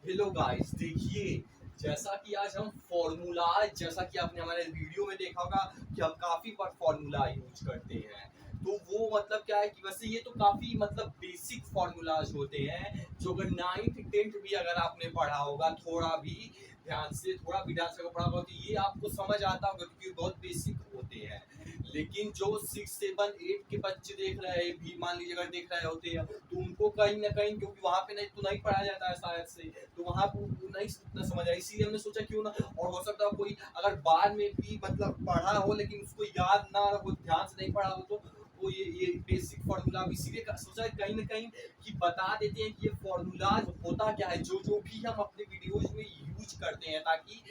Hello guys, देखिए जैसा कि आज हम फॉर्मूला, जैसा कि आपने हमारे वीडियो में देखा होगा कि हम काफ़ी बार फॉर्मूला यूज करते हैं। तो वो मतलब क्या है कि वैसे ये तो काफ़ी मतलब बेसिक फॉर्मूलाज होते हैं जो अगर 9th 10th भी अगर आपने पढ़ा होगा, थोड़ा भी ध्यान से पढ़ा होगा तो ये आपको समझ आता होगा क्योंकि बहुत बेसिक होते हैं। लेकिन जो 6 7 8 के बच्चे देख रहे हैं भी, मान लीजिए अगर देख रहे होते हैं तो उनको कहीं ना कहीं, क्योंकि वहाँ पे नहीं पढ़ाया जाता है शायद से, तो वहाँ पे नहीं उतना समझ आया। इसीलिए हमने सोचा क्यों ना, और हो सकता है कोई अगर बाद में भी मतलब पढ़ा हो लेकिन उसको याद ना हो, ध्यान से नहीं पढ़ा हो, तो वो ये बेसिक फॉर्मूला इसीलिए सोचा कहीं ना कहीं कि बता देते हैं कि ये फॉर्मूला होता क्या है, जो जो भी हम अपने वीडियोज में यूज करते हैं, ताकि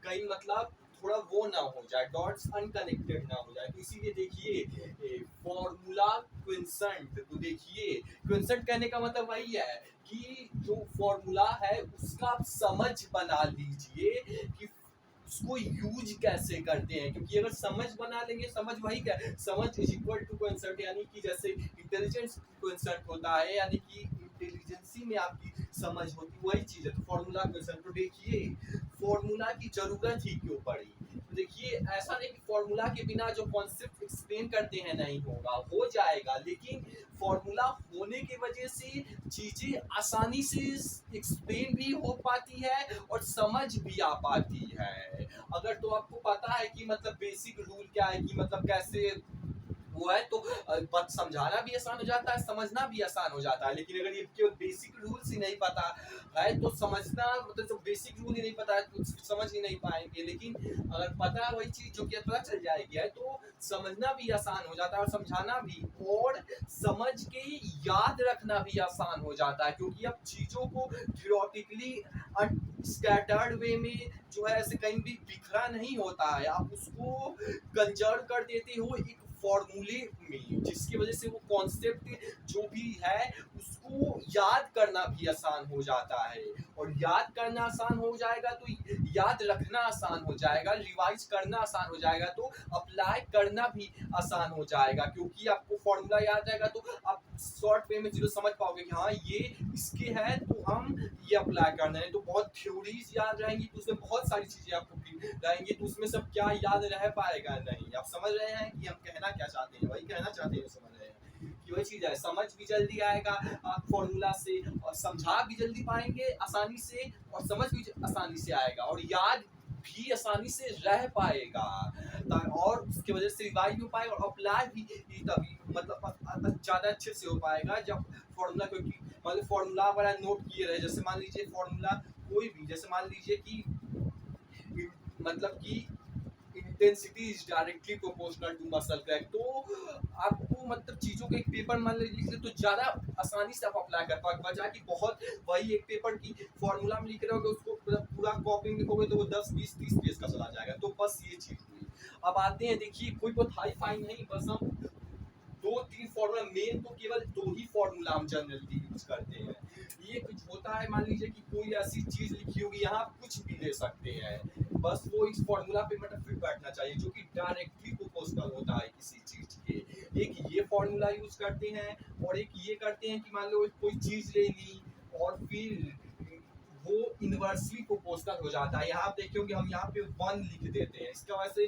कहीं मतलब थोड़ा वो ना हो जाए, डॉट्स अनकनेक्टेड ना हो जाए। तो इसीलिए देखिए फॉर्मूला क्विंसेंट, तो देखिए क्विंसेंट कहने का मतलब वही है कि जो फॉर्मूला है उसका आप समझ बना लीजिए कि उसको यूज कैसे करते हैं। क्योंकि अगर समझ बना लेंगे, समझ वही क्या है, समझ इज इक्वल टू कंसर्ट, यानी कि जैसे इंटेलिजेंस कंसर्ट होता है, यानी कि इंटेलिजेंसी में आपकी समझ होती, वही चीज है। तो फॉर्मूला कंसर्ट, तो देखिए फॉर्मूला की जरूरत ही क्यों पड़ी। तो देखिए ऐसा नहीं कि फॉर्मूला के बिना जो कॉन्सेप्ट एक्सप्लेन करते हैं नहीं होगा, हो जाएगा, लेकिन फॉर्मूला होने की वजह से चीजें आसानी से एक्सप्लेन भी हो पाती है और समझ भी आ पाती है। अगर तो आपको पता है कि मतलब बेसिक रूल क्या है, कि मतलब कैसे वो है, तो समझाना भी आसान हो जाता है, समझना भी आसान हो जाता है। लेकिन अगर ये केवल बेसिक रूल्स ही नहीं पता है तो समझना, मतलब जो बेसिक रूल ही नहीं पता है तो समझ ही नहीं पाएंगे। लेकिन अगर पता है वही चीज जो कि पता चल जाएगी है, तो समझना भी आसान हो जाता है और समझाना भी, और समझ के याद रखना भी आसान हो जाता है। क्योंकि अब चीजों को थियोरेटिकली स्कैटर्ड वे में जो है ऐसे कहीं भी बिखरा नहीं होता है, आप उसको कंजर्व कर देते हो एक फॉर्मूले में, जिसकी वजह से वो कॉन्सेप्ट जो भी है उसको याद करना भी आसान हो जाता है। और याद करना आसान हो जाएगा तो याद रखना आसान हो जाएगा, रिवाइज करना आसान हो जाएगा, तो अप्लाई करना भी आसान हो जाएगा। क्योंकि आपको फॉर्मूला याद रहेगा तो आप शॉर्ट वे में चीज़ें समझ पाओगे कि हाँ ये इसके है तो हम ये अप्लाई करना है। तो बहुत थ्योरीज याद रहेंगी तो उसमें बहुत सारी चीज़ें आपको रहेंगी, तो उसमें सब क्या याद रह पाएगा नहीं। आप समझ रहे हैं कि हम कहना क्या चाहते हैं, वही कहना चाहते हैं, समझ रहे हैं कि वही चीज़ है। समझ भी जल्दी आएगा आप फॉर्मूला से, और समझा भी जल्दी पाएंगे आसानी से, और समझ भी आसानी से आएगा, और याद भी आसानी से रह पाएगा, और उसकी वजह से रिवाइज हो पाएगा और अप्लाई भी तभी मतलब ज़्यादा अच्छे से हो पाएगा जब फॉर्मूला, क्योंकि मतलब फॉर्मूला वाला नोट किए रहे। जैसे मान लीजिए फॉर्मूला कोई भी, जैसे मान लीजिए कि मतलब कि intensity is directly proportional to muscle crack, तो आपको मतलब चीज़ों का एक पेपर मान लीजिए तो ज़्यादा आसानी से आप अप्लाई कर पाओगे, बजाय कि बहुत वही एक पेपर की फॉर्मूला में लिख रहे होगे उसको पूरा कॉपी में लिखोगे तो वो 10 20 30 पेज का चला जाएगा। तो बस ये चीज़ हुई। अब आते हैं, देखिए कोई बहुत हाई फाई नहीं, बस हम 2 3 फॉर्मूला, मेन तो केवल 2 ही फॉर्मूला हम जनरली यूज करते हैं। ये कुछ होता है, मान लीजिए कि कोई ऐसी चीज लिखी होगी, यहाँ आप कुछ भी ले सकते हैं, बस वो इस फॉर्मूला पे मतलब फिट बैठना चाहिए, जो कि डायरेक्टली प्रोपोर्शनल होता है किसी चीज के। एक ये फॉर्मूला यूज करते हैं, और एक ये करते हैं कि मान लो कोई चीज ले ली और फिर वो इनवर्सली प्रोपोर्शनल हो जाता है। यहाँ आप देखे होंगे हम यहाँ पे 1 लिख देते हैं, इसका वैसे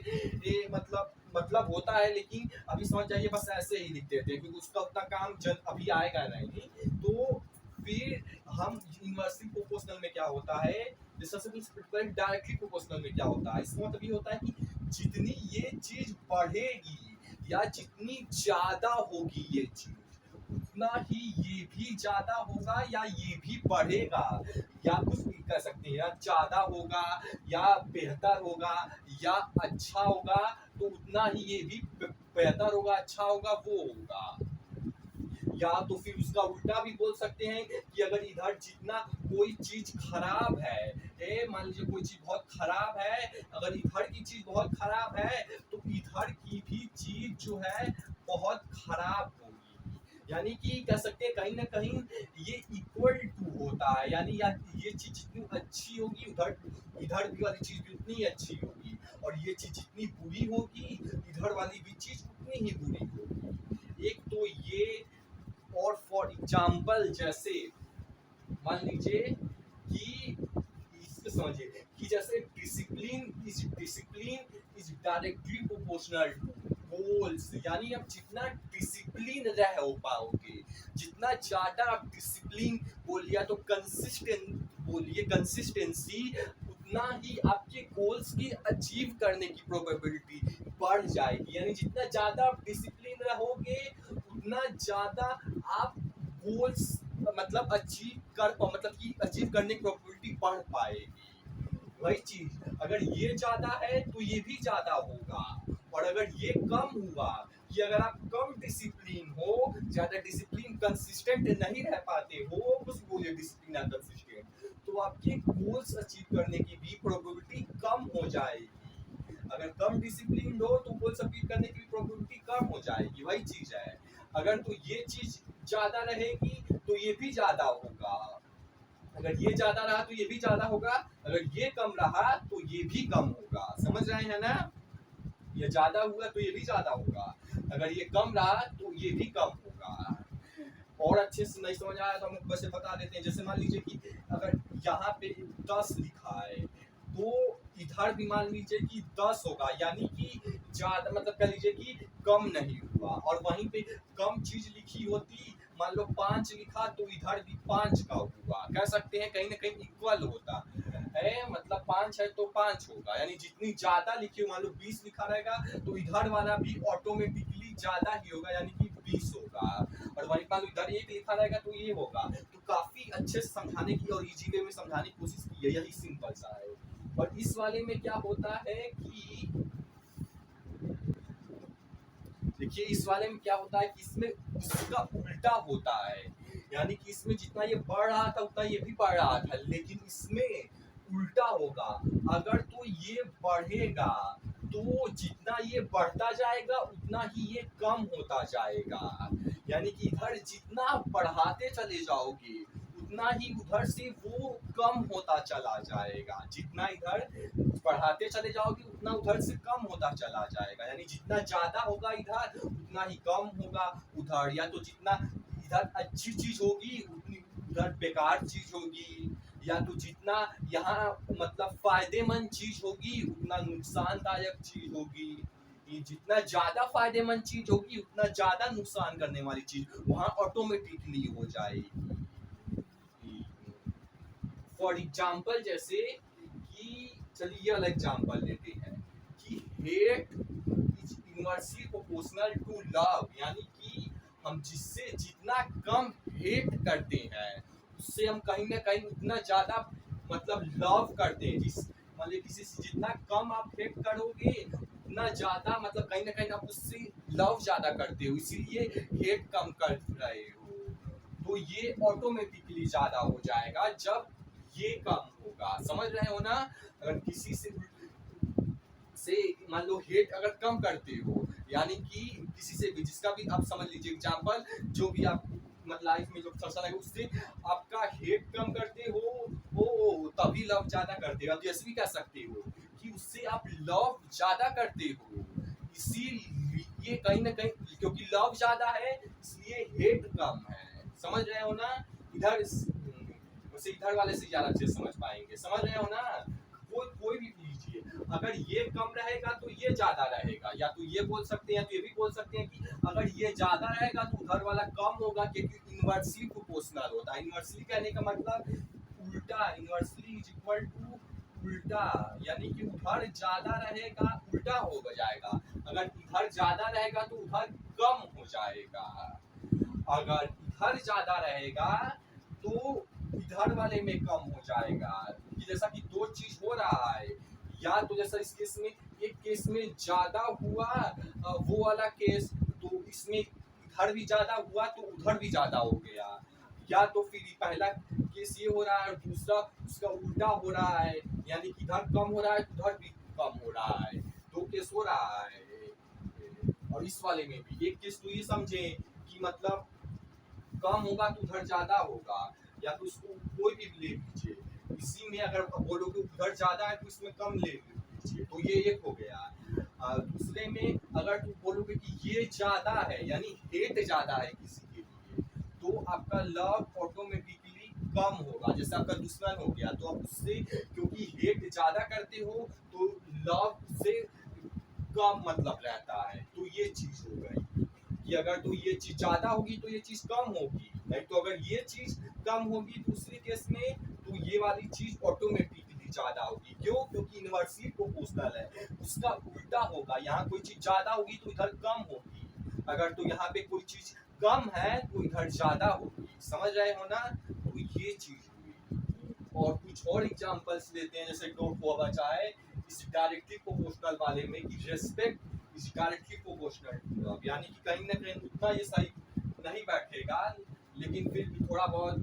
ये मतलब होता है, लेकिन अभी समझ जाइए बस ऐसे ही लिख देते हैं क्योंकि उसका उतना काम अभी आएगा नहीं। तो फिर हम इनवर्सली प्रोपोर्शनल में क्या होता है, डायरेक्टली प्रोपोर्शनल में क्या होता है, इसका मतलब ये होता है कि जितनी ये चीज बढ़ेगी या जितनी ज्यादा होगी ये चीज, उतना ही ये भी ज्यादा होगा या ये भी बढ़ेगा, या कुछ भी कह सकते हैं, या ज्यादा होगा या बेहतर होगा या अच्छा होगा, तो उतना ही ये भी बेहतर होगा, अच्छा होगा, वो होगा। या तो फिर उसका उल्टा भी बोल सकते हैं कि अगर इधर जितना कोई चीज खराब है, मान लीजिए कोई चीज बहुत खराब है, अगर इधर की चीज बहुत खराब है तो इधर की भी चीज जो है बहुत खराब होगी। यानी कि कह सकते हैं कहीं ना कहीं ये इक्वल टू होता है, यानी ये चीज जितनी अच्छी होगी उधर इधर भी वाली चीज भी उतनी अच्छी होगी, और ये चीज जितनी बुरी होगी इधर वाली भी चीज उतनी ही बुरी होगी। एक तो ये, और फॉर एग्जाम्पल जैसे मान लीजिए कि समझिए कि जैसे discipline is directly proportional to goals, यानी आप जितना डिसिप्लिन रह हो पाओगे, जितना ज्यादा आप डिसिप्लिन बोलिए तो कंसिस्टेंसी, उतना ही आपके गोल्स की अचीव करने की प्रोबेबिलिटी बढ़ जाएगी। यानी जितना ज्यादा आप डिसिप्लिन रहोगे उतना ज्यादा आप गोल्स मतलब अचीव करने की प्रोबेबिलिटी बढ़ पाएगी। वही चीज अगर ये ज्यादा है तो ये भी ज्यादा होगा, और अगर ये कम हुआ कि अगर आप कम डिसिप्लिन हो, ज्यादा डिसिप्लिन कंसिस्टेंट नहीं रह पाते हो, कुछ बोलिए डिसिप्लिन या कंसिस्टेंट, तो आपके गोल्स अचीव करने की भी प्रोबेबिलिटी कम हो जाएगी। अगर कम डिसिप्लिन हो तो गोल्स अचीव करने की प्रोबेबिलिटी कम हो जाएगी। वही चीज है, अगर तो ये चीज ज्यादा रहेगी तो ये भी ज्यादा होगा, अगर ये ज्यादा रहा तो ये भी ज्यादा होगा, अगर ये कम रहा तो ये भी कम होगा। समझ रहे हैं ना, ये ज्यादा हुआ तो ये भी ज्यादा होगा, अगर ये कम रहा तो ये भी कम होगा। और अच्छे से नहीं समझ आया तो हम ऊपर से बता देते हैं। जैसे मान लीजिए कि अगर यहाँ पे 10 लिखा है तो इधर भी मान लीजिए कि 10 होगा, यानी कि ज्यादा मतलब कह लीजिए कि कम नहीं हुआ, और वहीं पे कम चीज लिखी होती, मान लो 5 लिखा तो इधर भी 5 का हुआ, कह सकते हैं कहीं ना कहीं इक्वल होता है, मतलब 5 है तो 5 होगा। यानी जितनी ज्यादा लिखी हो, मान लो 20 लिखा रहेगा तो इधर वाला भी ऑटोमेटिकली ज्यादा ही होगा, यानी कि 20 होगा, और वहीं मान लो इधर 1 लिखा रहेगा तो ये होगा। तो काफी अच्छे से समझाने की और इजी वे में समझाने की कोशिश की है, यही सिंपल सा है। और इस वाले में क्या होता है कि देखिए इस वाले में क्या होता है कि इसमें उसका उल्टा होता है, यानी कि इसमें जितना ये बढ़ रहा था उतना ये भी बढ़ रहा था, लेकिन इसमें उल्टा होगा। अगर तो ये बढ़ेगा तो जितना ये बढ़ता जाएगा उतना ही ये कम होता जाएगा, यानी कि इधर जितना बढ़ाते चले जाओगे उतना ही उधर से वो कम होता चला जाएगा, जितना इधर बढ़ाते चले जाओगे उतना उधर से कम होता चला जाएगा। यानी जितना ज्यादा होगा इधर उतना ही कम होगा उधर, या तो जितना इधर अच्छी चीज होगी उतनी उधर बेकार चीज होगी, या तो जितना यहाँ मतलब फायदेमंद चीज होगी उतना नुकसानदायक चीज होगी। जितना ज्यादा फायदेमंद चीज होगी उतना ज्यादा नुकसान करने वाली चीज वहां ऑटोमेटिकली हो जाएगी। फॉर एग्जाम्पल जैसे कि चलिए अलग एग्जाम्पल लेते हैं कि hate is inversely proportional to love, यानी कि हम जिससे जितना कम हेट करते हैं उससे हम कहीं ना कहीं उतना ज्यादा मतलब लव करते हैं। जिस मतलब किसी से जितना कम आप हेट करोगे उतना ज्यादा मतलब कहीं ना कहीं आप उससे लव ज्यादा करते हो, इसीलिए हेट कम कर रहे हो। तो ये ऑटोमेटिकली ज्यादा हो जाएगा जब ये कम होगा। समझ रहे हो ना, अगर किसी से मान लो हेट अगर कम करते हो, यानी कि किसी से भी जिसका भी आप समझ लीजिए एग्जांपल, जो भी आप मतलब लाइफ में जो पर्सन है उससे आपका हेट कम करते हो तभी लव ज्यादा करते हो। आप जैसे भी कह सकते हो कि उससे आप लव ज्यादा करते हो, इसीलिए कहीं ना कहीं क्योंकि लव ज्यादा है इसलिए हेट कम है। समझ रहे हो ना, इधर उसे इधर वाले से ज्यादा अच्छे समझ पाएंगे। समझ रहे हो ना, कोई भी लीजिए, अगर ये कम रहेगा तो ये ज्यादा रहेगा, या तो ये बोल सकते हैं तो ये भी बोल सकते हैं कि अगर ये ज्यादा रहेगा तो उधर वाला कम होगा, क्योंकि इनवर्सली प्रोपोर्शनल होता है। इनवर्सली कहने का मतलब उल्टा, इनवर्सली इज इक्वल टू उल्टा, यानी कि उधर ज्यादा रहेगा उल्टा हो जाएगा, अगर इधर ज्यादा रहेगा तो उधर कम हो जाएगा, अगर इधर ज्यादा रहेगा तो इधर वाले में कम हो जाएगा। जैसा कि दो चीज हो रहा है, या तो जैसा इस केस में एक केस में ज्यादा हुआ वो वाला केस, तो इसमें इधर भी ज्यादा हुआ तो उधर भी ज्यादा हो गया, या तो फिर पहला केस ये हो रहा है और दूसरा उसका उल्टा हो रहा है, यानी कि इधर कम हो रहा है उधर भी कम हो रहा है, दो केस हो रहा है। और इस वाले में भी एक केस तो ये समझे कि मतलब कम होगा तो उधर ज्यादा होगा, या तो उसको कोई भी ले लीजिए, इसी में अगर बोलोगे उधर ज्यादा है तो इसमें कम ले लीजिए, तो ये एक हो गया। दूसरे में अगर तुम बोलोगे कि ये ज्यादा है यानी हेट ज्यादा है किसी के लिए, तो आपका लव ऑटोमेटिकली कम होगा। जैसे आपका दुश्मन हो गया तो आप उससे क्योंकि हेट ज्यादा करते हो तो लव से कम मतलब रहता है। तो ये चीज हो गई कि अगर तो ये चीज ज्यादा होगी तो ये चीज कम होगी, नहीं तो अगर ये चीज कम होगी दूसरे केस में तो ये वाली चीज ऑटोमेटिकली ज्यादा होगी। क्यों? क्योंकि इनवर्सली प्रोपोर्शनल है। उसका उल्टा होगा, यहाँ कोई चीज ज्यादा होगी तो इधर कम होगी, अगर तो यहाँ पे कोई चीज कम है तो इधर ज्यादा होगी। समझ रहे हो ना? तो ये चीज हुई। और कुछ और एग्जांपल्स लेते हैं, जैसे डोंट हुआ बचा है इस डायरेक्टली प्रोपोर्शनल वाले में कि रेस्पेक्ट इज डायरेक्टली प्रोपोर्शनल, यानी कि कहीं ना कहीं उतना ये सही नहीं बैठेगा, लेकिन फिर भी थोड़ा बहुत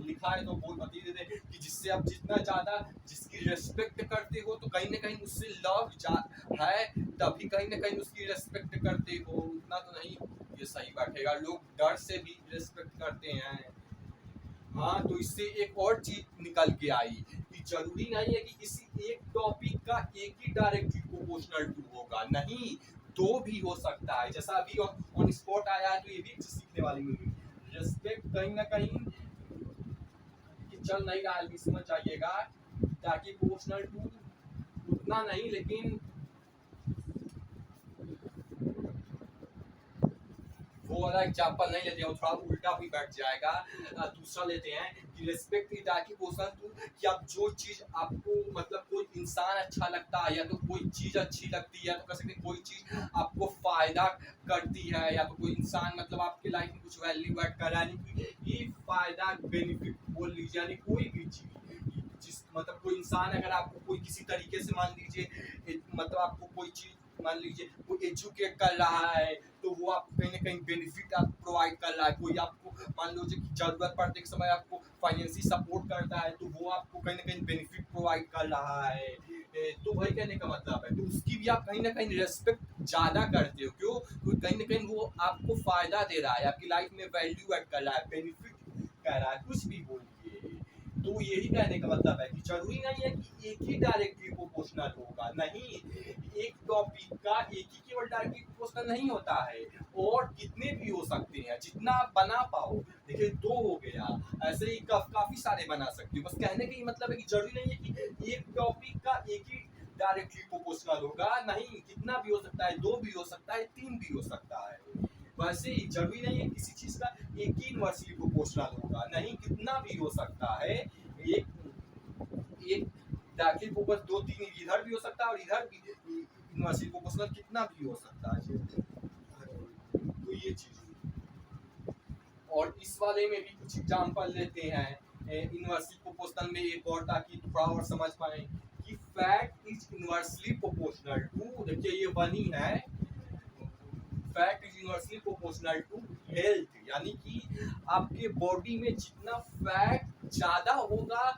लिखा है तो बोल बता देते हैं कि जिससे आप जितना ज्यादा जिसकी रेस्पेक्ट करते हो तो कहीं ना कहीं उससे लव है, तभी कहीं ना कहीं उसकी रेस्पेक्ट करते हो, उतना तो नहीं ये सही बैठेगा। लोग डर से भी रेस्पेक्ट करते हैं। हाँ, तो इससे एक और चीज निकल के आई कि जरूरी नहीं है कि किसी एक टॉपिक का एक ही डायरेक्टली प्रोपोर्शनल टू होगा, नहीं, दो भी हो सकता है। जैसा अभी ऑन स्पॉट आया है तो ये भी सीखने वाली मिली। रेस्पेक्ट कहीं ना कहीं कि चल नहीं रहा है, समझ जाइएगा, ताकि प्रोपोर्शनल टू उतना नहीं, लेकिन वो वाला एग्जांपल नहीं लेते हैं, थोड़ा उल्टा भी बैठ जाएगा। दूसरा लेते हैं कि respect is directly proportional to कि आप जो चीज आपको मतलब कोई इंसान अच्छा लगता है या तो कोई चीज अच्छी लगती है, तो कह सकते हैं कोई चीज आपको फायदा करती है या तो कोई इंसान मतलब आपके लाइफ में कुछ वैल्यू ऐड कर रहा है, ये फायदा बेनिफिट बोल लीजिए, यानी कोई भी चीज जिस मतलब कोई इंसान अगर आपको कोई किसी तरीके से मान लीजिए मतलब आपको कोई चीज मान लीजिए वो एजुकेट कर रहा है तो वो आपको कहीं ना कहीं बेनिफिट आप प्रोवाइड कर रहा है। कोई आपको मान लीजिए कि जरूरत पड़ते के समय आपको फाइनेंशियल सपोर्ट करता है तो वो आपको कहीं ना कहीं बेनिफिट प्रोवाइड कर रहा है। तो वही कहने का मतलब है, तो उसकी भी आप कहीं ना कहीं रिस्पेक्ट ज्यादा करते हो। क्यों? क्योंकि कहीं ना कहीं वो आपको फायदा दे रहा है, आपकी लाइफ में वैल्यू ऐड कर रहा है, बेनिफिट कर रहा है, कुछ भी बोलिए। तो यही कहने का मतलब है कि जरूरी नहीं है कि एक ही डायरेक्टली प्रोपोर्शनल होगा, नहीं, एक टॉपिक का एक ही केवल डायरेक्टली प्रोपोर्शनल नहीं होता है, और कितने भी हो सकते हैं जितना आप बना पाओ। देखिए दो हो गया, ऐसे ही काफी सारे बना सकते हो। बस कहने का ये मतलब है कि जरूरी नहीं है कि एक टॉपिक का एक ही डायरेक्टली प्रोपोर्शनल होगा, नहीं, कितना भी हो सकता है, दो भी हो सकता है, तीन भी हो सकता है। वैसे ही जरूरी नहीं है किसी चीज का एक ही इनवर्सली प्रोपोर्शनल होगा, नहीं, कितना भी हो सकता है। एक एक डायरेक्टली प्रोपोर्शनल दो तीन इधर भी हो सकता है और इधर भी इनवर्सली प्रोपोर्शनल कितना भी हो सकता है। तो ये चीज, और इस वाले में भी कुछ एग्जांपल लेते हैं इनवर्सली प्रोपोर्शनल में एक और, ताकि थोड़ा और समझ पाए कि fat is inversely proportional to, देखिए ये बनी है, fat is inversely proportional to health, यानी कि आपके बॉडी में जितना फैट ज्यादा होगा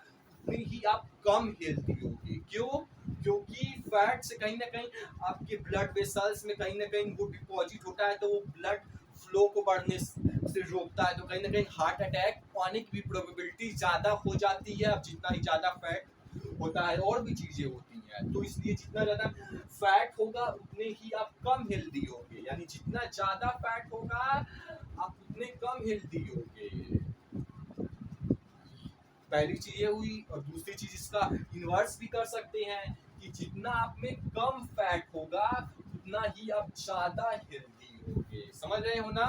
उतनी ही आप कम हेल्थी होगी। क्यों? क्योंकि फैट से कहीं ना कहीं आपके ब्लड वेसल्स में कहीं ना कहीं वो डिपॉजिट होता है, तो वो ब्लड फ्लो को बढ़ने से रोकता है, तो कहीं ना कहीं हार्ट अटैक आने की भी प्रोबेबिलिटी ज्यादा हो जाती है। अब जितना ही ज्यादा फैट होता है और भी चीजें होती हैं, तो इसलिए जितना ज्यादा फैट होगा उतने ही आप कम हेल्दी होंगे, यानी जितना ज्यादा फैट होगा आप उतने कम हेल्दी होंगे। पहली चीज ये हुई, और दूसरी चीज इसका इन्वर्स भी कर सकते हैं कि जितना आप में कम फैट होगा उतना ही आप ज्यादा हेल्दी होगे। समझ रहे हो ना?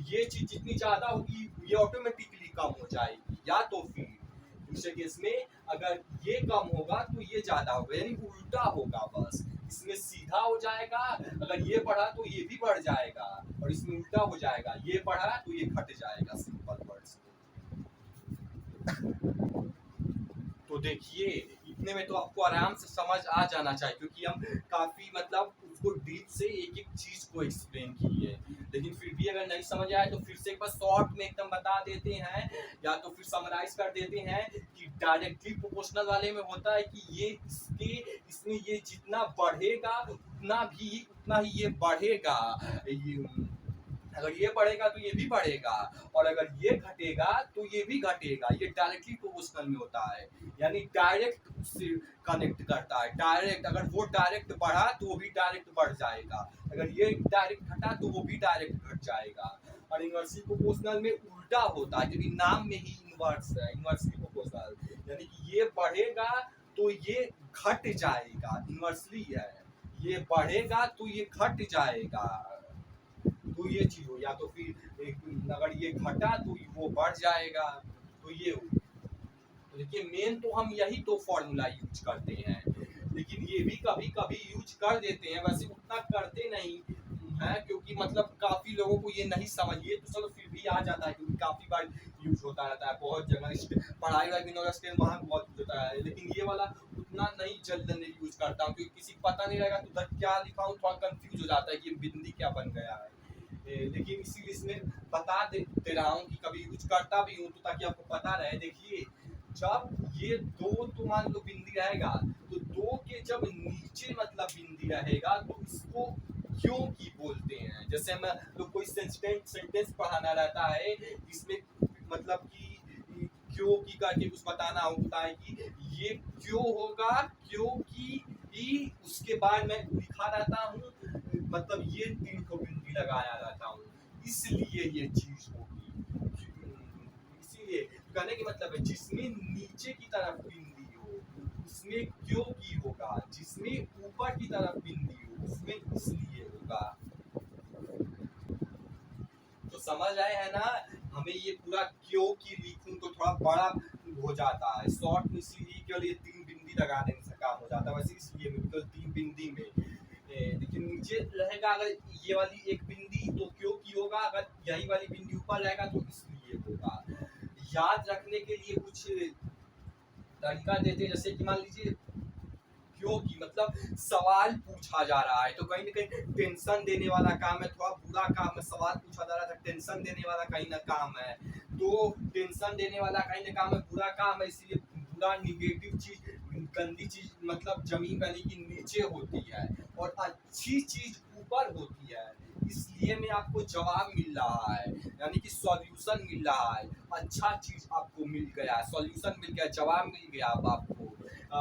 ये चीज जितनी ज्यादा होगी ये ऑटोमेटिकली कम हो जाएगी, या तो फिर दूसरे केस में अगर ये कम होगा तो ये ज्यादा होगा, यानी उल्टा होगा। बस इसमें सीधा हो जाएगा, अगर ये बढ़ा तो ये भी बढ़ जाएगा, और इसमें उल्टा हो जाएगा, ये बढ़ा तो ये घट जाएगा। Simple words. तो देखिए इतने में तो आपको आराम से समझ आ जाना चाहिए, क्योंकि हम काफी मतलब उसको डीप से एक एक चीज को एक्सप्लेन किए, लेकिन फिर भी अगर नहीं समझ आए तो फिर से एक बार शॉर्ट में एकदम बता देते हैं, या तो फिर समराइज कर देते हैं कि डायरेक्टली प्रोपोर्शनल वाले में होता है कि ये इसमें ये जितना बढ़ेगा उतना ही ये बढ़ेगा। अगर ये बढ़ेगा तो ये भी बढ़ेगा, और अगर ये घटेगा तो ये भी घटेगा। ये डायरेक्टली प्रोपोर्शनल में होता है, यानी डायरेक्ट उससे कनेक्ट करता है। डायरेक्ट अगर वो डायरेक्ट बढ़ा तो वो भी डायरेक्ट बढ़ जाएगा, अगर ये डायरेक्ट घटा तो वो भी डायरेक्ट घट जाएगा। और इन्वर्सली प्रोपोर्शनल में उल्टा होता है, क्योंकि नाम में ही इन्वर्स है, इन्वर्सली प्रोपोर्शनल, यानी कि ये बढ़ेगा तो ये घट जाएगा, इन्वर्सली है, ये बढ़ेगा तो ये घट जाएगा, तो ये चीज हो, या तो फिर अगर ये घटा तो वो बढ़ जाएगा, तो ये हो। तो देखिए मेन तो हम यही तो फॉर्मूला यूज करते हैं, लेकिन ये भी कभी कभी यूज कर देते हैं, वैसे उतना करते नहीं है, क्योंकि मतलब काफी लोगों को ये नहीं समझ, ये तो चलो फिर भी आ जाता है, क्योंकि काफी बार यूज होता रहता है बहुत जगह, पढ़ाई वाई भी वहाँ बहुत यूज होता है, लेकिन ये वाला उतना नहीं जल्दी यूज करता हूँ, क्योंकि किसी को पता नहीं रहेगा तो उधर क्या लिखा हूँ थोड़ा कंफ्यूज हो जाता है कि बिंदी क्या बन गया है, लेकिन इसीलिए इसमें बता दे रहा हूँ कि कभी यूज करता भी हूँ तो ताकि आपको पता रहे। देखिए जब ये दो तो मान लो बिंदी रहेगा, तो दो के जब नीचे मतलब बिंदी रहेगा तो इसको क्यों की बोलते हैं, जैसे हम लोग कोई सेंटेंस पढ़ाना रहता है इसमें मतलब कि क्यों की करके कुछ बताना होता है कि ये क्यों होगा, क्योंकि उसके बाद मैं लिखा रहता हूँ, मतलब ये 3 को बिंदी लगाया रहता हूँ, इसलिए ये चीज होगी, इसीलिए कहने की मतलब है जिसमें नीचे की तरफ बिंदी हो उसमें क्यों की होगा, जिसमें ऊपर की तरफ बिंदी हो उसमें इसलिए होगा। तो समझ आए है ना, हमें ये पूरा क्यों की लिखूं तो थोड़ा बड़ा हो जाता है, शॉर्ट में इसीलिए केवल ये 3 बिंदी लगा देने से काम हो जाता है, वैसे इसलिए केवल 3 बिंदी में, लेकिन नीचे रहेगा अगर ये वाली एक बिंदी तो क्यों की होगा, अगर यही वाली बिंदी ऊपर रहेगा तो इसलिए होगा। याद रखने के लिए कुछ तरीका देते, जैसे कि मान लीजिए क्यों की मतलब सवाल पूछा जा रहा है तो कहीं ना कहीं टेंशन देने वाला काम है, थोड़ा बुरा काम है, सवाल पूछा जा रहा है टेंशन देने वाला कहीं ना काम है, तो टेंशन देने वाला कहीं ना काम है, बुरा काम है, इसलिए बुरा निगेटिव चीज गंदी चीज मतलब जमीन यानी कि नीचे होती है और अच्छी चीज ऊपर होती है, इसलिए में आपको जवाब मिल रहा है, यानी कि सॉल्यूशन मिल रहा है, अच्छा चीज आपको मिल गया, सॉल्यूशन मिल गया, जवाब मिल गया अब आपको,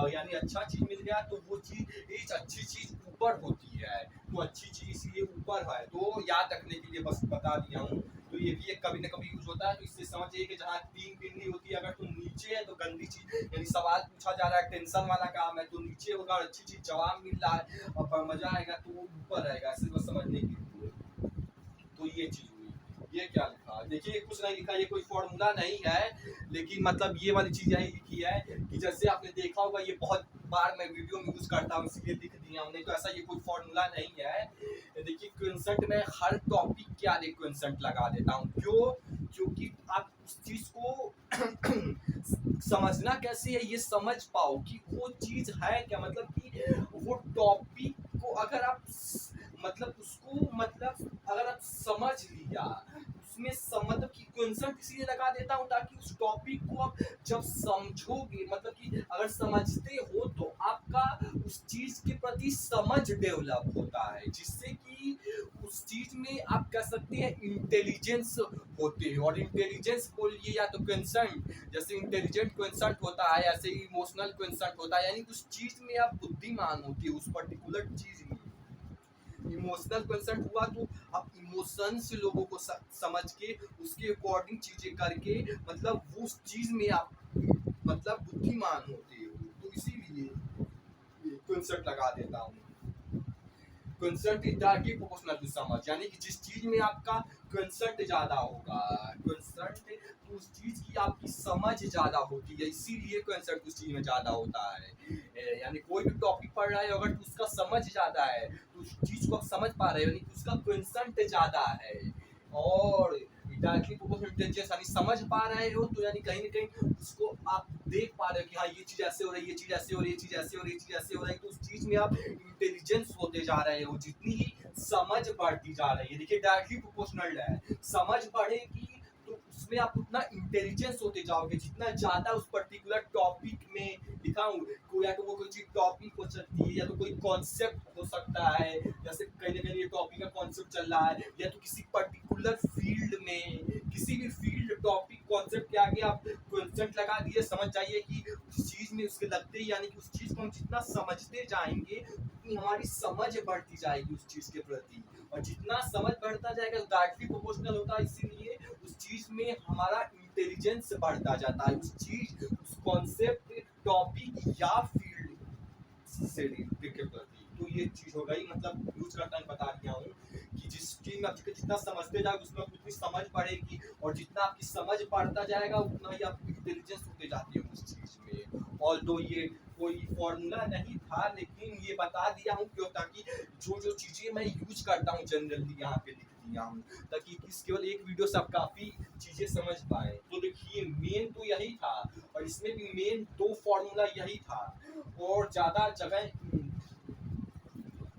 यानी अच्छा चीज मिल गया तो वो चीज अच्छी चीज ऊपर होती है, तो अच्छी चीज इसलिए ऊपर है, तो याद रखने के लिए बस बता दिया हूँ। तो ये भी एक कभी न कभी यूज होता है, तो इससे समझिए कि जहाँ 3 बिंदी होती है अगर तुम नीचे है तो गंदी चीज, यानी सवाल पूछा जा रहा है टेंशन वाला काम है तो नीचे होगा, और अच्छी चीज जवाब मिल रहा है और मजा आएगा तो वो ऊपर रहेगा, ऐसे बस समझने के लिए। तो ये चीज हुई, ये क्या लिखा, देखिए कुछ नहीं लिखा, ये कोई फॉर्मूला नहीं है, लेकिन मतलब ये वाली चीज यही लिखी है कि जैसे आपने देखा होगा ये बहुत बार मैं वीडियो में यूज करता हूँ इसलिए लिख दिया हूँ, नहीं तो ऐसा ये कोई फॉर्मूला नहीं है। देखिए क्वेश्चन में हर टॉपिक के आगे क्वेश्चन लगा देता हूँ, क्यों, क्योंकि आप उस चीज को समझना कैसे है ये समझ पाओ कि वो चीज है क्या, मतलब कि वो टॉपिक को अगर आप मतलब उसको मतलब अगर आप समझ लिया उसमें मतलब कि क्वेश्चन इसलिए लगा देता हूँ ताकि उस टॉपिक को आप जब समझोगे मतलब कि अगर समझते हो तो आपका उस चीज के प्रति समझ डेवलप होता है, जिससे कि उस चीज में आप कह सकते हैं इंटेलिजेंस होते हैं, और इंटेलिजेंस बोलिए या तो क्वेश्चन, जैसे इंटेलिजेंट क्वेश्चन होता है ऐसे ही इमोशनल क्वेश्चन होता है, यानी उस चीज में आप बुद्धिमान होती है उस पर्टिकुलर चीज में। इमोशनल क्वेश्चन हुआ तो आप इमोशन से लोगों को समझ के उसके अकॉर्डिंग चीजें करके मतलब वो उस चीज में आप मतलब बुद्धिमान होते हो, तो इसीलिए कॉन्सेप्ट लगा देता हूँ। Concept is directly proportional to समझ, यानी कि जिस चीज में आपका कॉन्सेप्ट ज्यादा होगा, कॉन्सेप्ट तो उस चीज की आपकी समझ ज्यादा होती है, इसीलिए कॉन्सेप्ट उस चीज में ज्यादा होता है। यानी कोई भी टॉपिक पढ़ रहा है अगर उसका समझ ज्यादा है तो उस चीज को आप समझ पा रहे हो, यानी उसका कॉन्सेप्ट ज्यादा है, और डायरेक्टली प्रोपोर्शनल इंटेलिजेंस यानी समझ पा रहे हो तो यानी कहीं ना कहीं उसको आप देख पा रहे हो कि हाँ ये चीज ऐसे हो रही है, ये चीज ऐसे हो रही है, ये चीज ऐसे हो रही है, ये चीज ऐसे हो रही है, तो उस चीज में आप इंटेलिजेंस होते जा रहे हो, जितनी ही समझ बढ़ती जा रही है। देखिए डायरेक्टली प्रोपोर्शनल है, समझ बढ़ेगी तो उसमें आप उतना इंटेलिजेंस होते जाओगे, जितना ज्यादा उस पर्टिकुलर टॉपिक में दिखाऊं कोई या तो वो कोई चीज टॉपिक हो सकती है, या तो कोई कॉन्सेप्ट हो सकता है, जैसे कहीं ना कहीं ये टॉपिक का कॉन्सेप्ट चल रहा है, या तो किसी पर्टिकुलर फील्ड में, किसी भी फील्ड टॉपिक कॉन्सेप्ट के आगे आप कॉन्सेप्ट लगा दिए, समझ जाइए कि उस चीज में उसके लगते ही, यानी कि उस चीज को हम जितना समझते जाएंगे उतनी हमारी समझ बढ़ती जाएगी उस चीज के प्रति, और जितना समझ बढ़ता जाएगा डायरेक्टली प्रोपोर्शनल होता है, इसीलिए उस चीज में हमारा इंटेलिजेंस बढ़ता जाता है, उस चीज, उस कॉन्सेप्ट, टॉपिक या फील्ड से रिलेटेड के प्रति। तो ये चीज हो गई, मतलब यूज का टाइम बता दिया हूँ कि जिस चीज में आप जितना समझते जाओगे उसमें उतनी समझ बढ़ेगी, और जितना आपकी समझ बढ़ता जाएगा उतना ही आपकी इंटेलिजेंस होते जाती है उस चीज में। ऑल्दो ये कोई फॉर्मूला नहीं था, लेकिन ये बता दिया हूँ क्यों, ताकि जो जो चीजें मैं यूज करता हूँ जनरली यहाँ पे लिख दिया हूँ, ताकि इस केवल एक वीडियो से आप काफी चीजें समझ पाए। तो देखिए मेन तो यही था, और इसमें भी मेन दो फॉर्मूला यही था, और ज्यादा जगह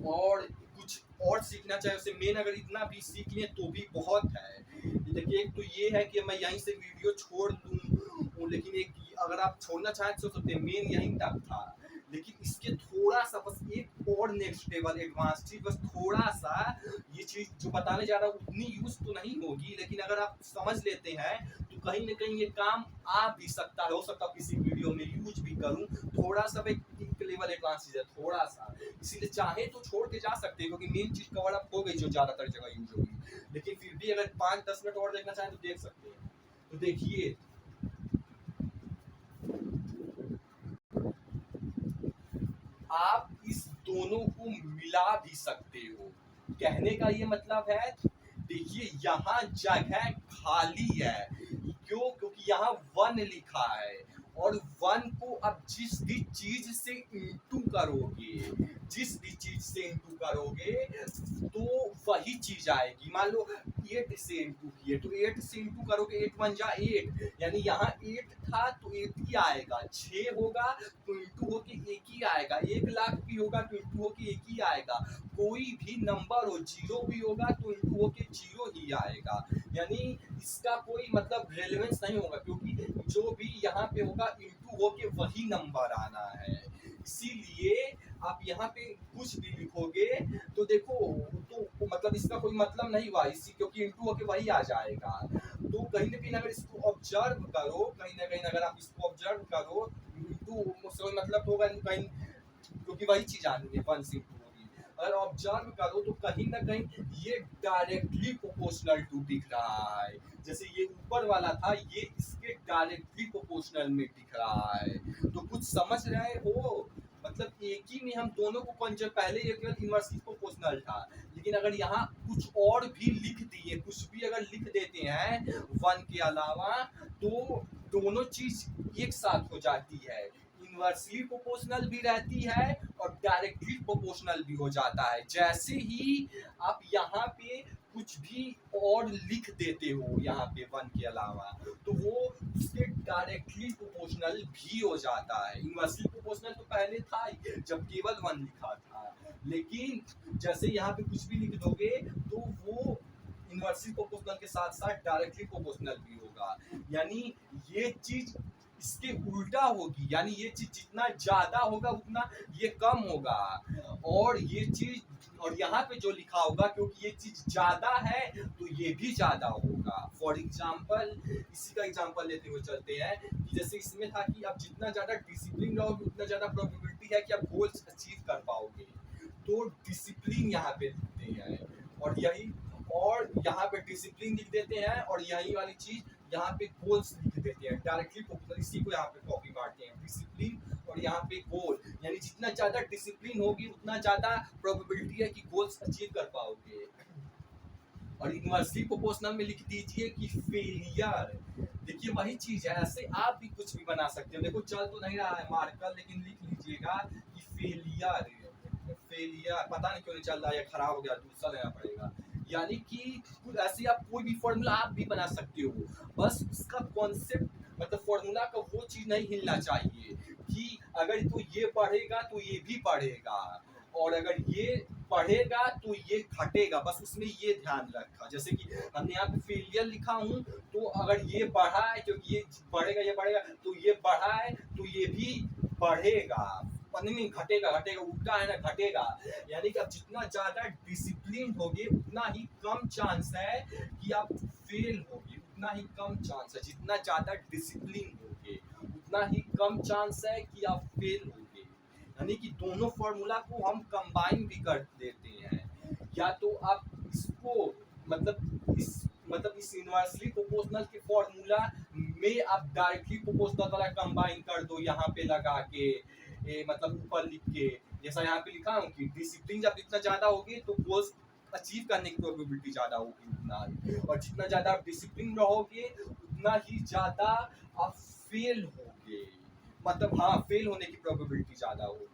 और कुछ और सीखना चाहिए उसे, मेन अगर इतना भी सीख लें तो भी बहुत है। देखिए एक तो ये है कि मैं यहीं से वीडियो छोड़ दूं, लेकिन एक अगर आप छोड़ना चाहें तो सकते हैं, मेन यहीं तक था, लेकिन इसके थोड़ा सा बस एक और नेक्स्ट लेवल एडवांस चीज, बस थोड़ा सा ये चीज जो बताने जा रहा हूँ उतनी यूज तो नहीं होगी, लेकिन अगर आप समझ लेते हैं तो कहीं ना कहीं ये काम आ भी सकता है, हो सकता है किसी वीडियो में यूज भी करूं, थोड़ा सा एक लेवल एडवांस चीज है थोड़ा सा, इसीलिए चाहे तो छोड़ के जा सकते हैं, क्योंकि मेन चीज कवर अप हो गई जो ज्यादातर जगह यूज होगी, लेकिन फिर भी अगर 5-10 मिनट और देखना चाहें तो देख सकते हैं। तो देखिए आप इस दोनों को मिला भी सकते हो, कहने का ये मतलब है, देखिए यहाँ जगह खाली है, क्यों? क्योंकि यहाँ 1 लिखा है, और 1 को अब जिस भी चीज से इंटू करोगे, जिस भी चीज से इंटू करोगे तो वही चीज आएगी। मान लो 8 से इंटू किए तो 8 से इंटू करोगे, 8 1 जा 8, यानी यहाँ 8 था तो 8 ही आएगा, 6 होगा तो इंटू होके 1 ही आएगा, 1 लाख भी होगा तो इंटू होके 1 ही आएगा, कोई भी नंबर हो, 0 भी होगा तो इंटू होके 0 ही आएगा, यानी इसका कोई मतलब रेलेवेंस नहीं होगा, क्योंकि जो भी यहाँ पे होगा इंटू होके वही नंबर आना है। इसीलिए आप यहाँ पे कुछ भी लिखोगे तो देखो, तो मतलब इसका कोई मतलब नहीं हुआ इसी, क्योंकि इंटू होके वही आ जाएगा। तो कहीं ना कहीं अगर इसको ऑब्जर्व करो, कहीं ना कहीं अगर आप इसको ऑब्जर्व करो, इंटू से कोई मतलब होगा कहीं, क्योंकि वही चीज आनी है 1 से इंटू होगी। अगर ऑब्जर्व करो तो कहीं ना कहीं ये डायरेक्टली प्रोपोर्शनल टू दिख रहा है, जैसे ये ऊपर वाला था ये इसके डायरेक्टली प्रोपोर्शनल में दिख रहा है। तो कुछ समझ रहे हो, मतलब एक ही में हम दोनों को कॉन्सेप्ट, पहले ये केवल इनवर्सली प्रोपोर्शनल था, लेकिन अगर यहाँ कुछ और भी लिख दिए, कुछ भी अगर लिख देते हैं 1 के अलावा, तो दोनों चीज एक साथ हो जाती है, इनवर्सली प्रोपोर्शनल भी रहती है और डायरेक्टली प्रोपोर्शनल भी हो जाता है। जैसे ही आप यहाँ पे कुछ भी और लिख देते हो यहाँ पे 1 के अलावा, तो वो उसके डायरेक्टली प्रोपोर्शनल भी हो जाता है। इनवर्सली प्रोपोर्शनल तो पहले था ही जब केवल 1 लिखा था, लेकिन जैसे यहाँ पे कुछ भी लिख दोगे तो वो इनवर्सली प्रोपोर्शनल के साथ साथ डायरेक्टली प्रोपोर्शनल भी होगा, यानी ये चीज इसके उल्टा होगी, यानी ये चीज जितना ज्यादा होगा उतना ये कम होगा, और ये चीज, और यहाँ पे जो लिखा होगा क्योंकि ये चीज ज्यादा है तो ये भी ज्यादा होगा। फॉर एग्जाम्पल इसी का एग्जाम्पल लेते हुए चलते हैं कि जैसे इसमें था कि आप जितना ज्यादा डिसिप्लिन रहोगे उतना ज्यादा प्रोबेबिलिटी है कि आप गोल्स अचीव कर पाओगे, तो डिसिप्लिन यहाँ पे लिखते हैं, और यही, और यहाँ पे डिसिप्लिन लिख देते हैं, और यही वाली चीज यहाँ पे गोल्स लिख देते हैं, डायरेक्टली प्रोपोर्शनल इसी को यहाँ पे कॉपी मारते हैं, डिसिप्लिन और यहाँ पे गोल, यानी जितना ज्यादा डिसिप्लिन होगी उतना ज्यादा प्रोबेबिलिटी है कि गोल्स अचीव कर पाओगे। और इनवर्सली प्रोपोर्शनल में लिख दीजिए कि फेलियर, देखिए वही चीज है, ऐसे आप भी कुछ भी बना सकते हो, देखो चल तो नहीं रहा है मार्कर, लेकिन लिख लीजिएगा कि फेलियर, फेलियर पता नहीं क्यों नहीं चल रहा है, खराब हो गया, दूसरा लेना पड़ेगा, यानी कि ऐसे आप कोई भी फॉर्मूला आप भी बना सकते हो, बस उसका कॉन्सेप्ट मतलब फॉर्मूला का वो चीज नहीं हिलना चाहिए कि अगर तो ये बढ़ेगा तो ये भी बढ़ेगा, और अगर ये बढ़ेगा तो ये घटेगा, बस उसमें ये ध्यान रखा। जैसे कि हमने यहाँ पे फेलियर लिखा हूँ, तो अगर ये बढ़ा है क्योंकि ये बढ़ेगा, ये बढ़ेगा तो ये बढ़ा है तो ये भी बढ़ेगा, नहीं नहीं घटेगा घटेगा, उल्टा है ना, घटेगा। यानी कि आप जितना ज्यादा डिसिप्लिन होगे उतना ही कम चांस है कि आप फेल होगे, उतना ही कम चांस है। जितना ज्यादा डिसिप्लिन होगे उतना ही कम चांस है कि आप फेल होगे। यानी कि दोनों फॉर्मूला को हम कंबाइन भी कर देते हैं। या तो आप इसको इस इनवर्सली प्रोपोर्शनल के फॉर्मूला में आप डायरेक्टली प्रोपोर्शनल वाला कंबाइन कर दो, यहाँ पे लगा के मतलब ऊपर लिख के, जैसा यहाँ पे लिखा हूँ कि डिसिप्लिन जब इतना ज्यादा होगी तो गोल्स अचीव करने की प्रोबेबिलिटी ज्यादा होगी उतना, और जितना ज्यादा आप डिसिप्लिन रहोगे उतना ही ज्यादा आप फेल होगे, मतलब हाँ फेल होने की प्रोबेबिलिटी ज्यादा होगी।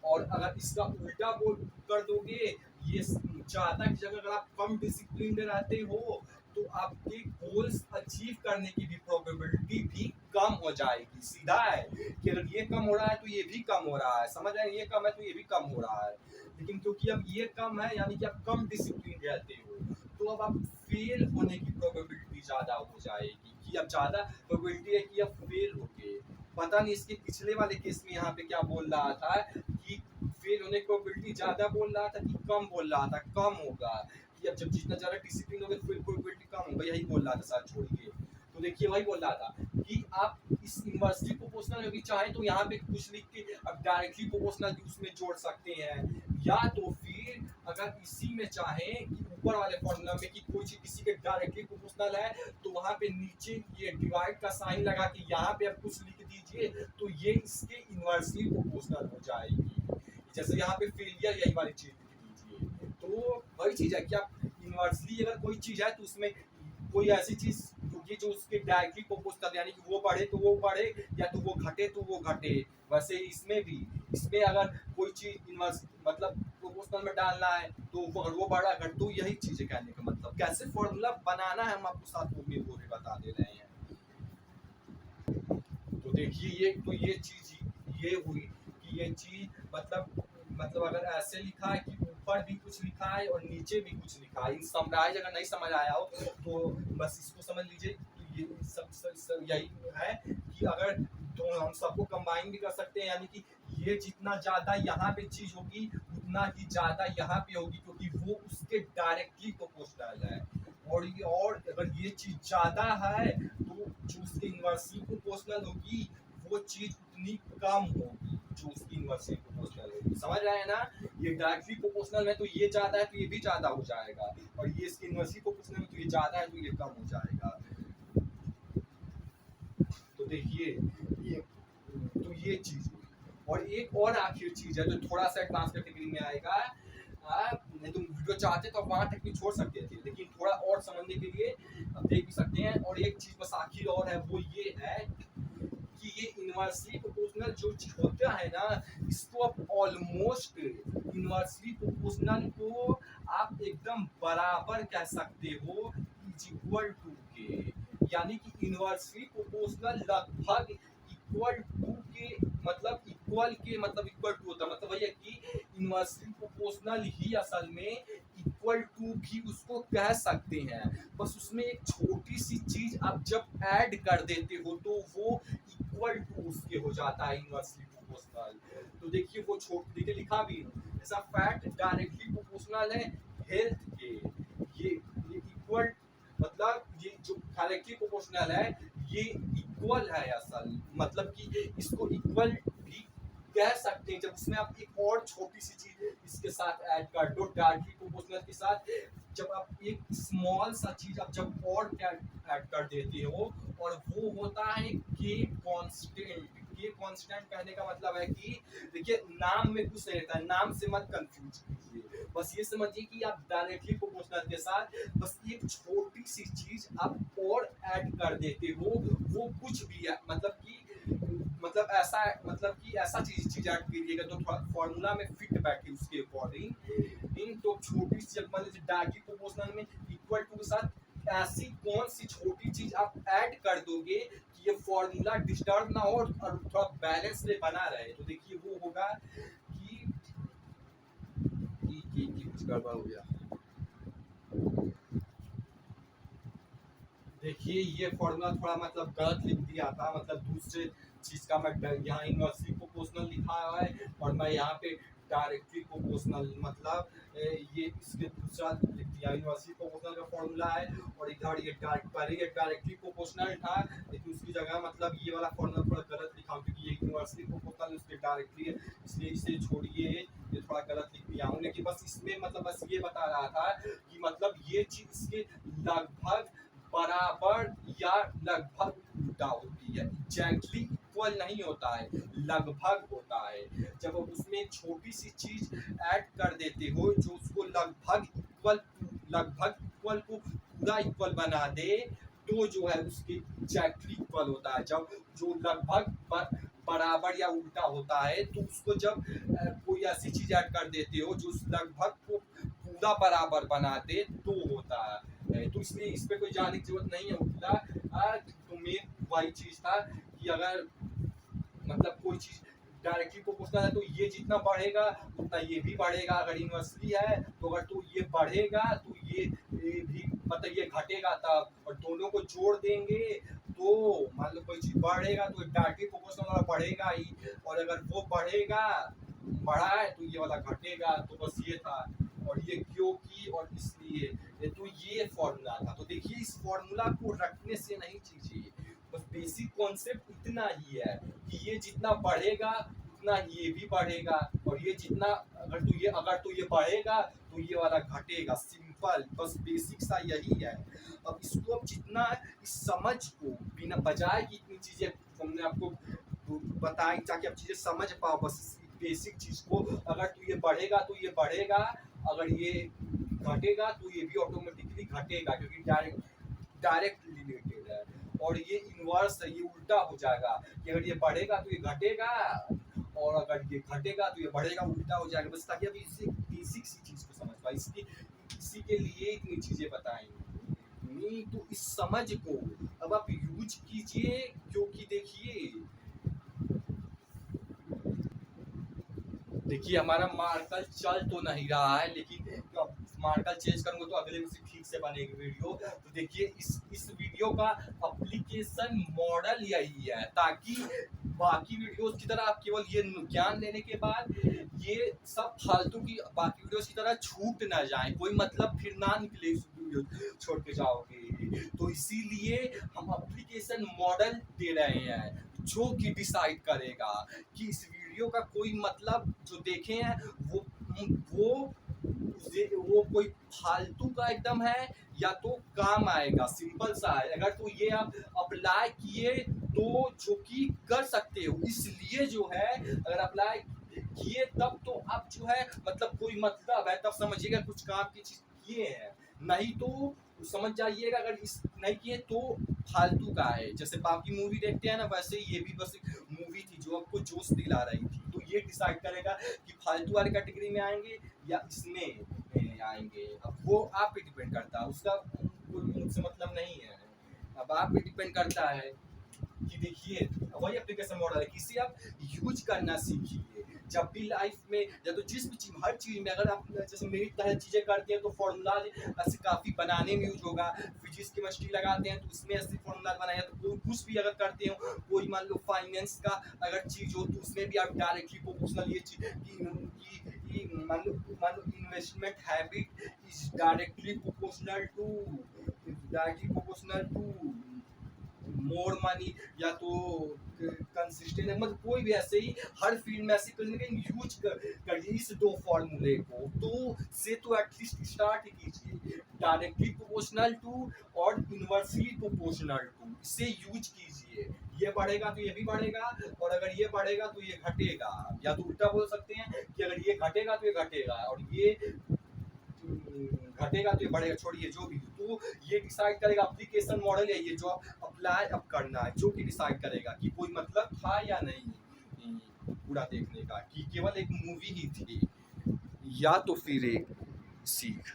और अगर इसका उल्टा बोल कर दोगे, ये ज्यादा की जगह अगर आप कम डिसिप्लिन में रहते हो तो आपके गोल्स अचीव करने की भी प्रोबेबिलिटी भी कम हो जाएगी। सीधा है कि अगर ये कम हो रहा है तो ये भी कम हो रहा है, समझ रहे हैं, ये कम है तो ये भी कम हो रहा है। लेकिन क्योंकि अब ये कम है यानी कि आप कम डिसिप्लिन रहते हो, तो अब आप फेल होने की प्रोबेबिलिटी ज्यादा हो जाएगी, कि अब ज्यादा प्रोबेबिलिटी है कि आप फेल होगे। पता नहीं इसके पिछले वाले केस में यहाँ पे क्या बोल रहा था, कि फेल होने की प्रोबेबिलिटी ज्यादा बोल रहा था कि कम बोल रहा था, कम होगा, कि अब जब जितना ज्यादा डिसिप्लिन होगा तो प्रोबेबिलिटी कम होगा, यही बोल रहा था सर, छोड़िए। तो देखिए वही बोल रहा था कि आप इस इनवर्सली प्रोपोर्शनल में भी चाहे तो यहाँ पे कुछ लिख के अब डायरेक्टली प्रोपोर्शनल भी उसमें जोड़ सकते हैं, या तो फिर अगर इसी में चाहे कि ऊपर वाले फॉर्मूला में कि कोई चीज किसी के डायरेक्टली प्रोपोर्शनल है तो वहां पे नीचे ये डिवाइड का साइन लगा के यहाँ पे आप कुछ लिख दीजिए, तो ये इसके इनवर्सली प्रोपोर्शनल हो जाएगी। जैसे यहाँ पे फेलियर यही वाली चीज लिख दीजिए, तो वही चीज है कि आप इनवर्सली अगर कोई चीज है तो उसमें कोई ऐसी चीज होगी जो उसके डायरेक्टली प्रोपोर्शनल, यानी कि वो बढ़े तो वो बढ़े या तो वो घटे तो वो घटे। वैसे इसमें भी, इसमें अगर कोई चीज इनवर्स मतलब प्रोपोर्शनल में डालना है तो वो बढ़ा घट, तो यही चीज है कहने का मतलब। कैसे फॉर्मूला बनाना है हम आपको साथ में भी बता दे रहे हैं। तो देखिए ये तो ये चीज ये हुई कि ये चीज मतलब अगर ऐसे लिखा है कि ऊपर भी कुछ लिखा है और नीचे भी कुछ लिखा है, समराइज अगर नहीं समझ आया हो तो बस इसको समझ लीजिए। तो ये सब यही है कि अगर तो हम सबको कंबाइन भी कर सकते हैं, यानी कि ये जितना ज्यादा यहाँ पे चीज होगी उतना ही ज्यादा यहाँ पे होगी, क्योंकि वो उसके डायरेक्टली प्रोपोर्शनल है। और अगर ये चीज ज्यादा है तो जो उसके इनवर्सली प्रोपोर्शनल होगी वो चीज उतनी कम होगी जो उसकी इनवर्सली प्रोपोर्शनल होगी। समझ रहे हैं ना, ये डायरेक्टली प्रोपोर्शनल में तो ये ज्यादा है तो ये भी ज्यादा हो जाएगा, और ये इसकी इनवर्सली प्रोपोर्शनल में तो ये ज्यादा है तो ये कम हो जाएगा। तो देखिए ये चीज हुई। और एक और आखिर चीज है जो थोड़ा सा एडवांस कैटेगरी में आएगा, नहीं तो वीडियो चाहते तो वहां तक भी छोड़ सकते थे, लेकिन थोड़ा और समझने के लिए आप देख भी सकते हैं। और एक चीज बस आखिर और है, वो ये है कि ये इनवर्सली प्रोपोर्शनल जो चीज होता है ना, इसको आप ऑलमोस्ट इनवर्सली प्रोपोर्शनल को आप एकदम बराबर कह सकते हो इज इक्वल टू के, यानी कि इनवर्सली प्रोपोर्शनल लगभग इक्वल टू के मतलब इक्वल टू होता है, मतलब वही है कि इनवर्सली प्रोपोर्शनल ही असल में इक्वल टू भी उसको कह सकते हैं। बस उसमें एक छोटी सी चीज आप जब ऐड कर देते हो तो वो इक्वल टू उसके हो जाता है इनवर्सली प्रोपोर्शनल। तो देखिए वो देखिए लिखा भी जैसा फैक्ट डायरेक्टली प्रोपोर्शनल है हेल्थ के, ये इक्वल मतलब ये जो डायरेक्टली प्रोपोर्शनल है ये इक्वल है असल, मतलब कि इसको इक्वल भी कह सकते हैं जब उसमें आप एक और छोटी सी चीज इसके साथ ऐड कर दो डायरेक्टली प्रोपोर्शनल के साथ। जब आप एक स्मॉल सा चीज आप जब और ऐड कर देते हो, और वो होता है के कांस्टेंट। के कांस्टेंट कहने का मतलब है कि देखिए नाम में कुछ नहीं रहता है, नाम से मत कंफ्यूज कीजिए, बस ये समझिए कि आप डायरेक्टली प्रोपोर्शनल के साथ बस एक छोटी सी चीज आप और ऐड कर देते हो, वो कुछ भी है मतलब ऐसा चीज ऐड कीजिएगा तो फॉर्मूला में फिट बैठे उसके अकॉर्डिंग। इन तो छोटी सी डायरेक्टली प्रोपोर्शनल में इक्वल टू के साथ ऐसी कौन सी छोटी चीज आप ऐड कर दोगे कि ये फॉर्मूला डिस्टर्ब ना हो और थोड़ा बैलेंस में बना रहे। तो देखिए वो होगा कि कुछ गड़बड़ हो गया। देखिए ये फॉर्मूला थोड़ा मतलब गलत लिख दिया था, मतलब दूसरे चीज़ का मैं यहाँ इन्वर्सली प्रोपोर्शनल लिखा हुआ है और मैं यहाँ पे डायरेक्टली प्रोपोर्शनल मतलब ये इसके दूसरा लिख दिया। इन्वर्सली प्रोपोर्शनल का फॉर्मूला है और इधर ये पहले ये डायरेक्टली प्रोपोर्शनल था, लेकिन उसकी जगह मतलब ये वाला फॉर्मूला थोड़ा गलत लिखा हूँ क्योंकि ये इन्वर्सली प्रोपोर्शनल उसके डायरेक्टली है, इसलिए इसे छोड़िए, ये थोड़ा गलत लिख दिया हूँ। लेकिन बस इसमें मतलब बस ये बता रहा था कि मतलब ये चीज़ इसके लगभग बराबर या लगभग उल्टा होती है, एग्जैक्टली इक्वल नहीं होता है, लगभग होता है। जब आप उसमें एक छोटी सी चीज ऐड कर देते हो जो उसको लगभग इक्वल को पूरा इक्वल बना दे, तो जो है उसके एग्जैक्टली इक्वल होता है। जब जो लगभग बराबर या उल्टा होता है तो उसको जब कोई ऐसी चीज ऐड कर देते हो जो उस लगभग को पूरा बराबर बना दे तो होता है। तो इसलिए इस पे कोई जाने की जरूरत नहीं है उल्टा। तो मेन वही चीज था कि अगर मतलब कोई चीज डायरेक्टली प्रोपोर्शनल है तो ये जितना बढ़ेगा उतना ये भी बढ़ेगा। अगर इन्वर्सली है तो अगर तो ये बढ़ेगा तो ये भी मतलब ये घटेगा तब, और दोनों को जोड़ देंगे तो मान लो कोई चीज बढ़ेगा तो डायरेक्टली प्रोपोर्शनल वाला बढ़ेगा ही, और अगर वो बढ़ा है तो ये वाला घटेगा। तो बस ये था, और ये क्योंकि और इसलिए, तो ये फॉर्मूला था। तो देखिए इस फॉर्मूला को रखने से नहीं चाहिए, बस बेसिक कॉन्सेप्ट इतना ही है कि ये जितना बढ़ेगा उतना ये भी बढ़ेगा, और ये जितना अगर तो ये बढ़ेगा तो ये वाला घटेगा। सिंपल, बस बेसिक सा यही है। अब इसको अब जितना इस समझ को बिना बजाय की इतनी चीजें हमने आपको बताई ताकि आप चीजें समझ पाओ, बस बेसिक चीज को। अगर तो ये बढ़ेगा तो ये बढ़ेगा, अगर ये घटेगा तो ये भी ऑटोमेटिकली घटेगा, क्योंकि डायरेक्ट रिलेटेड है। और ये इनवर्स है, ये उल्टा हो जाएगा कि अगर ये बढ़ेगा तो ये घटेगा, और अगर ये घटेगा तो ये बढ़ेगा, उल्टा हो जाएगा। बस ताकि अभी इसी बेसिक सी चीज को समझ पाए, इसी के लिए इतनी चीजें बताई। नहीं तो इस समझ को अब आप यूज कीजिए, क्योंकि देखिए हमारा मार्कर चल तो नहीं रहा है, लेकिन मार्कर चेंज करूंगा तो अगले से ठीक से बनेगी वीडियो। तो देखिए इस वीडियो का एप्लीकेशन मॉडल यही है, ताकि बाकी वीडियोस की तरह आप केवल ये ज्ञान लेने के बाद ये सब फालतू की बाकी वीडियोस की तरह छूट ना जाए, कोई मतलब फिर ना निकले इस वीडियो छोड़ के जाओगे। तो इसीलिए हम एप्लीकेशन मॉडल दे रहे हैं जो कि डिसाइड करेगा कि इस वीडियो का कोई मतलब जो देखे हैं वो कोई फालतू का एकदम है या तो काम आएगा। सिंपल सा है, अगर तो ये आप अप्लाई किए तो जो कि कर सकते हो, इसलिए जो है अगर अप्लाई किए तब तो आप जो है मतलब कोई मतलब है, तब समझिएगा कुछ काम की चीज किए हैं, नहीं तो समझ जाइएगा अगर इस नहीं किए तो फालतू का है। जैसे बाकी मूवी देखते हैं ना, वैसे ये भी बस एक मूवी थी जो आपको जोश दिला रही थी। तो ये डिसाइड करेगा कि फालतू वाली कैटेगरी में आएंगे या इसमें आएंगे। अब वो आप पे डिपेंड करता है, उसका कोई मुझसे मतलब नहीं है। अब आप पे डिपेंड करता है कि देखिए वही एप्लीकेशन मॉडल है कि इसे आप यूज करना सीखिए जब भी लाइफ में, या तो जिस भी चीज हर चीज में अगर आप जैसे मेरी तरह चीजें करते हैं तो फॉर्मूला ऐसे काफी बनाने में यूज होगा। फिजिक्स केमिस्ट्री लगाते हैं तो उसमें ऐसे फॉर्मूला बनाया, तो कोई कुछ भी अगर करते हो, कोई मान लो फाइनेंस का अगर चीज हो तो उसमें भी आप डायरेक्टली प्रोपोर्शनल ये चीज मान लो investment habit is directly proportional to more money, या तो कंसिस्टेंट है, मतलब कोई भी ऐसे ही हर फील्ड में ऐसे कहीं ना कहीं यूज करिए इस दो फॉर्मूले को। तो से तो एटलीस्ट स्टार्ट कीजिए, डायरेक्टली प्रोपोर्शनल टू और इनवर्सली प्रोपोर्शनल टू, इसे यूज कीजिए। ये बढ़ेगा तो ये भी बढ़ेगा, और अगर ये बढ़ेगा तो ये घटेगा, या तो उल्टा बोल सकते हैं कि अगर ये घटेगा तो ये घटेगा, और ये घटेगा तो ये बढ़ेगा। छोड़िए जो भी, तो ये डिसाइड करेगा एप्लीकेशन मॉडल है ये जो अप्लाई अब करना है, जो कि डिसाइड करेगा कि कोई मतलब था या नहीं पूरा देखने का, कि केवल एक मूवी ही थी या तो फिर एक सीख।